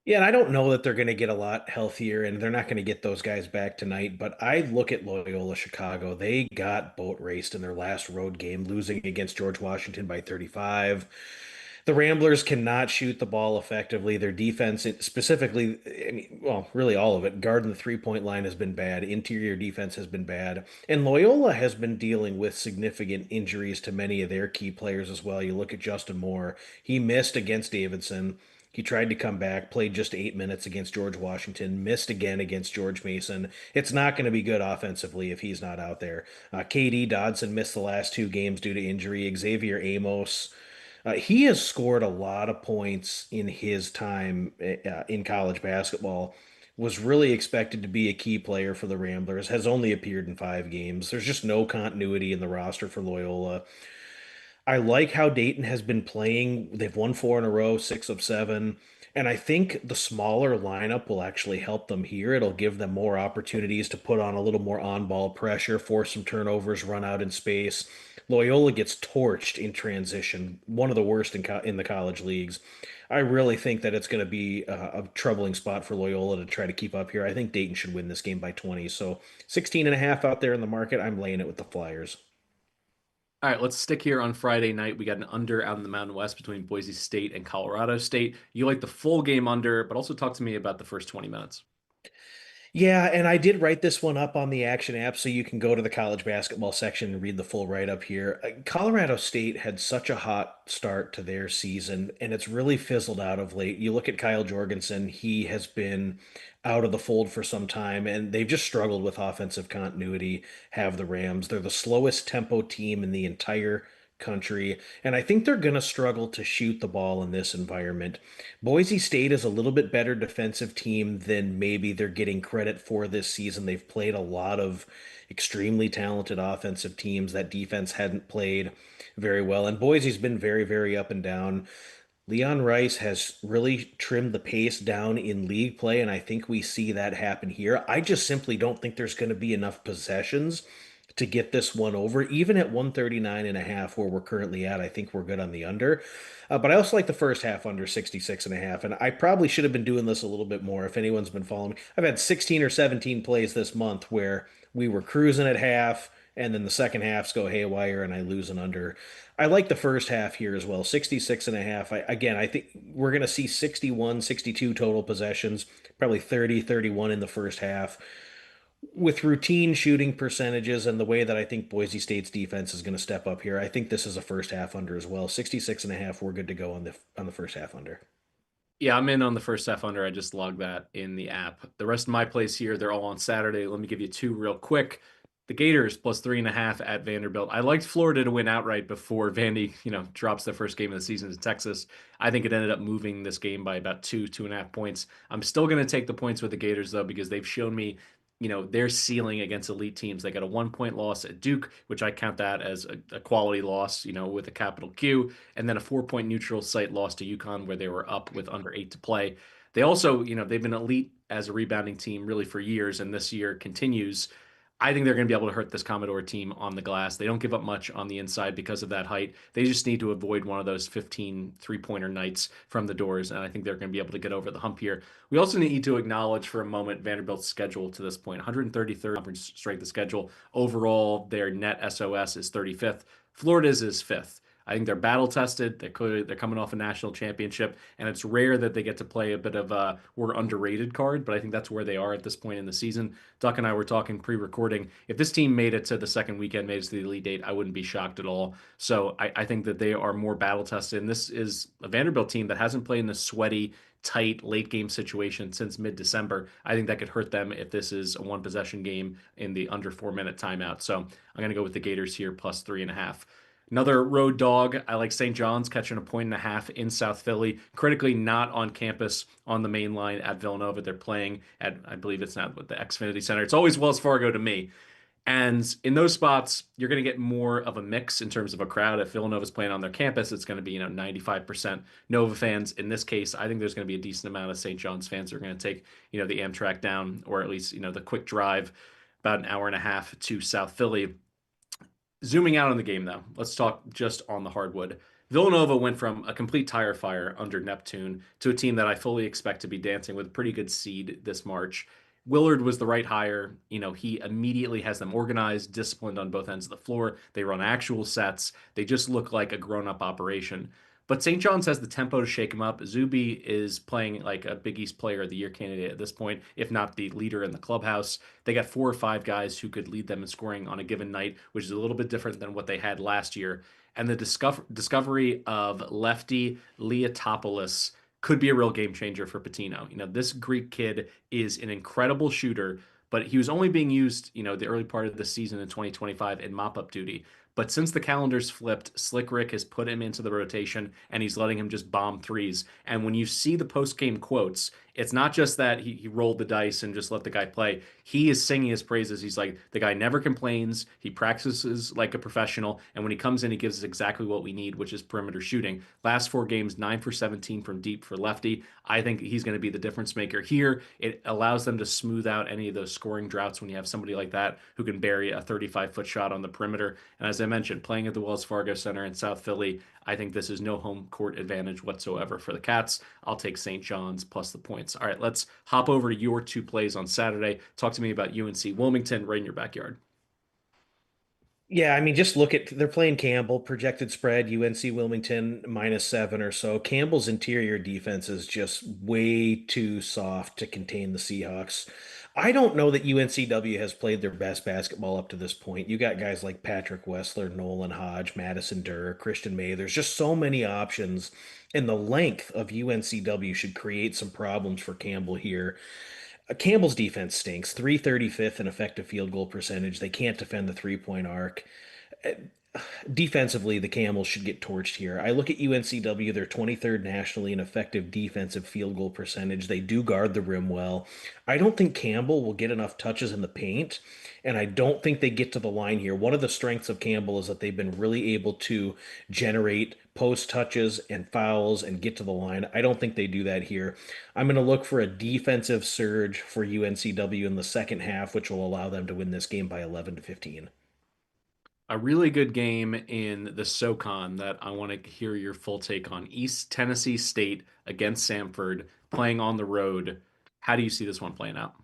B: Yeah, and I don't know that they're going to get a lot healthier and they're not going to get those guys back tonight, but I look at Loyola Chicago. They got boat raced in their last road game, losing against George Washington by 35. The Ramblers cannot shoot the ball effectively. Their defense, specifically, I mean, well, really all of it, guarding the three-point line has been bad. Interior defense has been bad. And Loyola has been dealing with significant injuries to many of their key players as well. You look at Justin Moore, he missed against Davidson. He tried to come back, played just 8 minutes against George Washington, missed again against George Mason. It's not going to be good offensively if he's not out there. KD Dodson missed the last 2 games due to injury. Xavier Amos, he has scored a lot of points in his time in college basketball. Was really expected to be a key player for the Ramblers, has only appeared in 5 games. There's just no continuity in the roster for Loyola. I like how Dayton has been playing. They've won 4 in a row, 6 of 7. And I think the smaller lineup will actually help them here. It'll give them more opportunities to put on a little more on-ball pressure, force some turnovers, run out in space. Loyola gets torched in transition, one of the worst in the college leagues. I really think that it's going to be a troubling spot for Loyola to try to keep up here. I think Dayton should win this game by 20. So 16 and a half out there in the market. I'm laying it with the Flyers.
A: All right, let's stick here on Friday night. We got an under out in the Mountain West between Boise State and Colorado State. You like the full game under, but also talk to me about the first 20 minutes.
B: Yeah, and I did write this one up on the Action app, so you can go to the college basketball section and read the full write-up here. Colorado State had such a hot start to their season, and it's really fizzled out of late. You look at Kyle Jorgensen, he has been out of the fold for some time, and they've just struggled with offensive continuity, have the Rams. They're the slowest tempo team in the entire country, and I think they're going to struggle to shoot the ball in this environment. Boise State is a little bit better defensive team than maybe they're getting credit for this season. They've played a lot of extremely talented offensive teams that defense hadn't played very well. And Boise's been very, very up and down. Leon Rice has really trimmed the pace down in league play, and I think we see that happen here. I just simply don't think there's going to be enough possessions to get this one over. Even at 139 and a half, where we're currently at, I think we're good on the under. But I also like the first half under 66 and a half, and I probably should have been doing this a little bit more if anyone's been following me. I've had 16 or 17 plays this month where we were cruising at half, and then the second halves go haywire, and I lose an under. I like the first half here as well, 66 and a half. Again, I think we're going to see 61, 62 total possessions, probably 30, 31 in the first half. With routine shooting percentages and the way that I think Boise State's defense is going to step up here, I think this is a first half under as well. 66 and a half, we're good to go on the first half under.
A: Yeah, I'm in on the first half under. I just logged that in the app. The rest of my plays here, they're all on Saturday. Let me give you two real quick. The Gators plus 3.5 at Vanderbilt. I liked Florida to win outright before Vandy, drops their first game of the season to Texas. I think it ended up moving this game by about 2.5 points. I'm still going to take the points with the Gators though, because they've shown me, their ceiling against elite teams. They got a 1 point loss at Duke, which I count that as a quality loss, with a capital Q, and then a 4 point neutral site loss to UConn where they were up with under 8 to play. They also, they've been elite as a rebounding team really for years, and this year continues. I think they're going to be able to hurt this Commodore team on the glass. They don't give up much on the inside because of that height. They just need to avoid one of those 15 three-pointer nights from the doors, and I think they're going to be able to get over the hump here. We also need to acknowledge for a moment Vanderbilt's schedule to this point. 133rd conference strength of schedule. Overall, their net SOS is 35th. Florida's is 5th. I think they're battle tested. They're coming off a national championship, and it's rare that they get to play a bit of a we're underrated card. But I think that's where they are at this point in the season. Duck and I were talking pre-recording. If this team made it to the second weekend, made it to the Elite Eight, I wouldn't be shocked at all. So I think that they are more battle tested. And this is a Vanderbilt team that hasn't played in a sweaty, tight late game situation since mid-December. I think that could hurt them if this is a one possession game in the under 4 minute timeout. So I'm going to go with the Gators here plus 3.5. Another road dog. I like St. John's catching a 1.5 in South Philly. Critically not on campus on the main line at Villanova. They're playing at, I believe it's now with the Xfinity Center. It's always Wells Fargo to me. And in those spots, you're going to get more of a mix in terms of a crowd. If Villanova's playing on their campus, it's going to be, 95% Nova fans. In this case, I think there's going to be a decent amount of St. John's fans who are going to take, the Amtrak down, or at least, the quick drive about an hour and a half to South Philly. Zooming out on the game, though, let's talk just on the hardwood. Villanova went from a complete tire fire under Neptune to a team that I fully expect to be dancing with a pretty good seed this March. Willard was the right hire. He immediately has them organized, disciplined on both ends of the floor. They run actual sets. They just look like a grown-up operation. But St. John's has the tempo to shake him up. Zuby is playing like a Big East Player of the Year candidate at this point, if not the leader in the clubhouse. They got 4 or 5 guys who could lead them in scoring on a given night, which is a little bit different than what they had last year. And the discovery of lefty Leotopoulos could be a real game changer for Patino. This Greek kid is an incredible shooter, but he was only being used, the early part of the season in 2025 in mop-up duty. But since the calendar's flipped, Slick Rick has put him into the rotation and he's letting him just bomb threes. And when you see the post-game quotes, it's not just that he rolled the dice and just let the guy play. He is singing his praises. He's like, the guy never complains. He practices like a professional. And when he comes in, he gives us exactly what we need, which is perimeter shooting. Last 4 games, 9 for 17 from deep for lefty. I think he's going to be the difference maker here. It allows them to smooth out any of those scoring droughts when you have somebody like that who can bury a 35-foot shot on the perimeter. And as I mentioned, playing at the Wells Fargo Center in South Philly, I think this is no home court advantage whatsoever for the Cats. I'll take St. John's plus the points. All right, let's hop over to your two plays on Saturday. Talk to me about UNC Wilmington right in your backyard.
B: Yeah, I mean, just look at they're playing Campbell, projected spread, UNC Wilmington -7 or so. Campbell's interior defense is just way too soft to contain the Seahawks. I don't know that UNCW has played their best basketball up to this point. You got guys like Patrick Wessler, Nolan Hodge, Madison Durr, Christian May. There's just so many options, and the length of UNCW should create some problems for Campbell here. Campbell's defense stinks. 335th in effective field goal percentage. They can't defend the three-point arc. Defensively, the Camels should get torched here. I look at UNCW, they're 23rd nationally in effective defensive field goal percentage. They do guard the rim well. I don't think Campbell will get enough touches in the paint, and I don't think they get to the line here. One of the strengths of Campbell is that they've been really able to generate post touches and fouls and get to the line. I don't think they do that here. I'm going to look for a defensive surge for UNCW in the second half, which will allow them to win this game by 11 to 15.
A: A really good game in the SoCon that I want to hear your full take on. East Tennessee State against Samford playing on the road. How do you see this one playing out?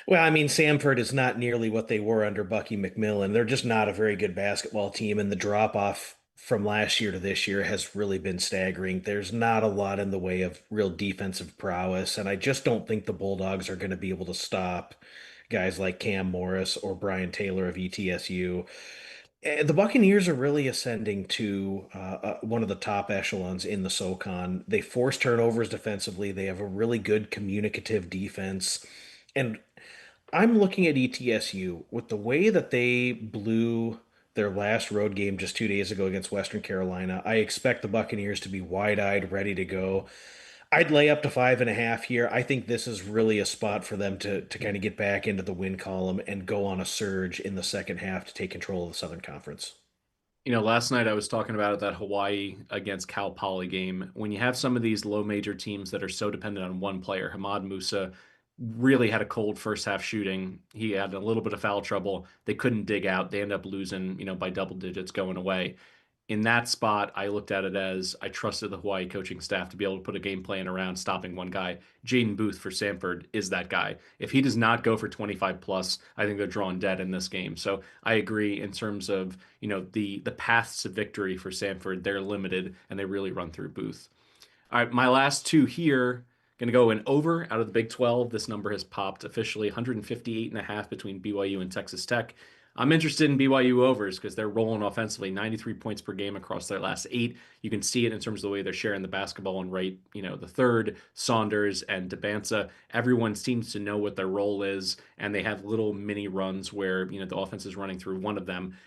B: Well, I mean, Samford is not nearly what they were under Bucky McMillan. They're just not a very good basketball team, and the drop off from last year to this year has really been staggering. There's not a lot in the way of real defensive prowess, and I just don't think the Bulldogs are going to be able to stop guys like Cam Morris or Brian Taylor of ETSU. The Buccaneers are really ascending to one of the top echelons in the SoCon. They force turnovers defensively. They have a really good communicative defense. And I'm looking at ETSU with the way that they blew their last road game just 2 days ago against Western Carolina. I expect the Buccaneers to be wide-eyed, ready to go. I'd lay up to 5.5 here. I think this is really a spot for them to kind of get back into the win column and go on a surge in the second half to take control of the Southern Conference.
A: Last night I was talking about that Hawaii against Cal Poly game. When you have some of these low major teams that are so dependent on one player, Hamad Musa really had a cold first half shooting. He had a little bit of foul trouble. They couldn't dig out. They end up losing, by double digits going away. In that spot, I looked at it as I trusted the Hawaii coaching staff to be able to put a game plan around stopping one guy. Jaden Booth for Samford is that guy. If he does not go for 25 plus, I think they're drawn dead in this game. So I agree in terms of, the paths to victory for Samford, they're limited and they really run through Booth. All right, my last two here going to go in over out of the Big 12. This number has popped officially 158.5 between BYU and Texas Tech. I'm interested in BYU overs because they're rolling offensively, 93 points per game across their last eight. You can see it in terms of the way they're sharing the basketball and right, the third, Saunders and Debanza. Everyone seems to know what their role is, and they have little mini runs where, the offense is running through one of them.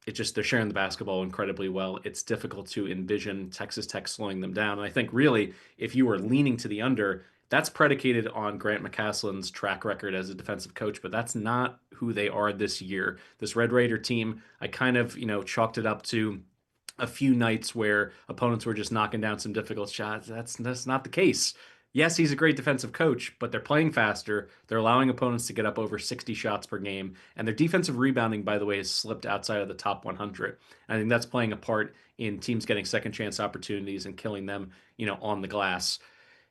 A: It just they're sharing the basketball incredibly well. It's difficult to envision Texas Tech slowing them down. And I think really, if you were leaning to the under, that's predicated on Grant McCaslin's track record as a defensive coach, but that's not who they are this year. This Red Raider team, I kind of, chalked it up to a few nights where opponents were just knocking down some difficult shots. That's not the case. Yes, he's a great defensive coach, but they're playing faster. They're allowing opponents to get up over 60 shots per game, and their defensive rebounding, by the way, has slipped outside of the top 100. I think that's playing a part in teams getting second chance opportunities and killing them, on the glass.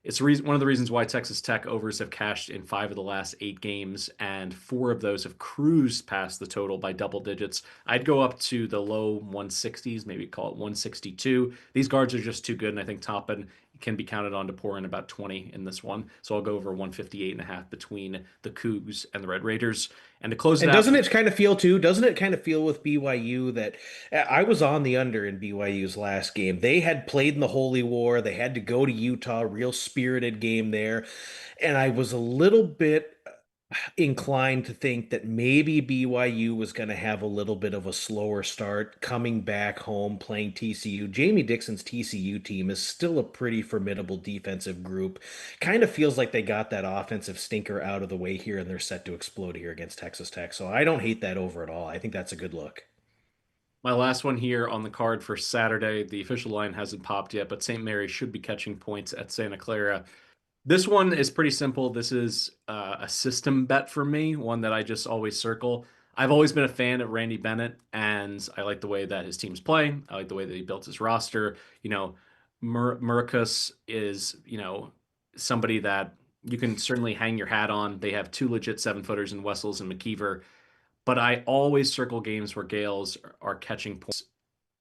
A: It's one of the reasons why Texas Tech overs have cashed in five of the last eight games, and four of those have cruised past the total by double digits. I'd go up to the low 160s, maybe call it 162. These guards are just too good, and I think Toppin can be counted on to pour in about 20 in this one. So I'll go over 158.5 between the Cougs and the Red Raiders. And to close it
B: And
A: out,
B: doesn't it kind of feel too? Doesn't it kind of feel with BYU that I was on the under in BYU's last game? They had played in the Holy War. They had to go to Utah, real spirited game there. And I was a little bit inclined to think that maybe BYU was going to have a little bit of a slower start coming back home playing TCU. Jamie Dixon's TCU team is still a pretty formidable defensive group. Kind of feels like they got that offensive stinker out of the way here and they're set to explode here against Texas Tech. So I don't hate that over at all. I think that's a good look.
A: my last one here on the card for Saturday, the official line hasn't popped yet, but St. Mary should be catching points at Santa Clara. This one is pretty simple. This is a system bet for me, one that I just always circle. I've always been a fan of Randy Bennett, and I like the way that his teams play. I like the way that he built his roster. Murakus is, somebody that you can certainly hang your hat on. They have two legit 7-footers in Wessels and McKeever, but I always circle games where Gales are catching points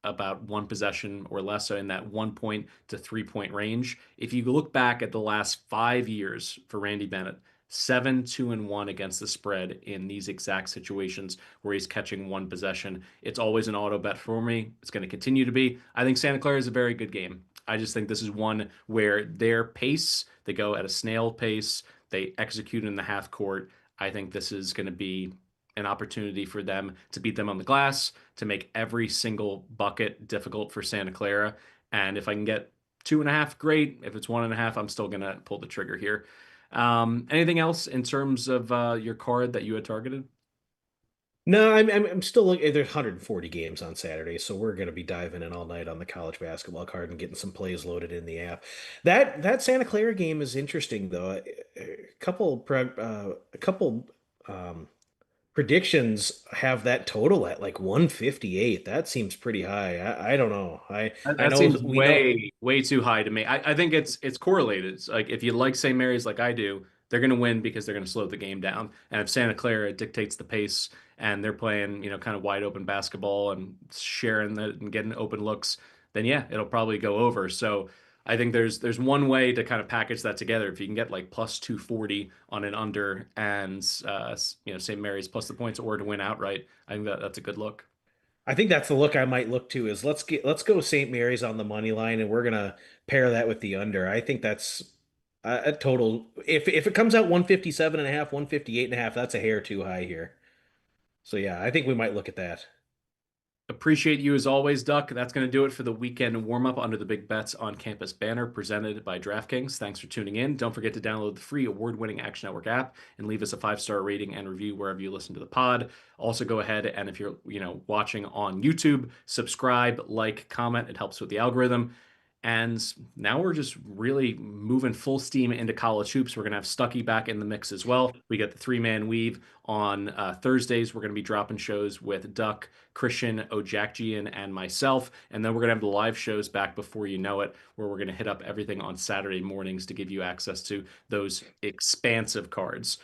A: about one possession or less, so in that 1 point to 3 point range. If you look back at the last 5 years for Randy Bennett, 7-2-1 against the spread in these exact situations where he's catching one possession. It's always an auto bet for me. It's going to continue to be. I think Santa Clara is a very good game. I just think this is one where their pace, they go at a snail pace, they execute in the half court. I think this is going to be an opportunity for them to beat them on the glass, to make every single bucket difficult for Santa Clara. And if I can get 2.5, great. If it's 1.5, I'm still going to pull the trigger here. Anything else in terms of your card that you had targeted?
B: No, I'm still looking. There's 140 games on Saturday, so we're going to be diving in all night on the college basketball card and getting some plays loaded in the app. That Santa Clara game is interesting though. A couple predictions have that total at like 158. That seems pretty high. I don't know. I
A: That
B: know
A: seems
B: that we know.
A: way too high to me. I think it's correlated. It's like if you like St. Mary's like I do, they're going to win because they're going to slow the game down. And if Santa Clara dictates the pace and they're playing, kind of wide open basketball and sharing the and getting open looks, then yeah, it'll probably go over. So I think there's one way to kind of package that together. If you can get like plus 240 on an under and St. Mary's plus the points or to win outright, I think that's a good look.
B: I think that's the look I might look to is let's go St. Mary's on the money line and we're gonna pair that with the under. I think that's a total. If it comes out 157 and a half, 158 and a half, that's a hair too high here. So yeah, I think we might look at that.
A: Appreciate you as always, Duck. That's going to do it for the weekend warm up under the Big Bets on Campus banner presented by DraftKings. Thanks for tuning in. Don't forget to download the free award winning Action Network app and leave us a 5-star rating and review wherever you listen to the pod. Also, go ahead and if you're watching on YouTube, subscribe, like, comment. It helps with the algorithm. And now we're just really moving full steam into college hoops. We're going to have Stucky back in the mix as well. We got the three-man weave on Thursdays. We're going to be dropping shows with Duck, Christian, Ojakjian, and myself. And then we're going to have the live shows back before you know it, where we're going to hit up everything on Saturday mornings to give you access to those expansive cards.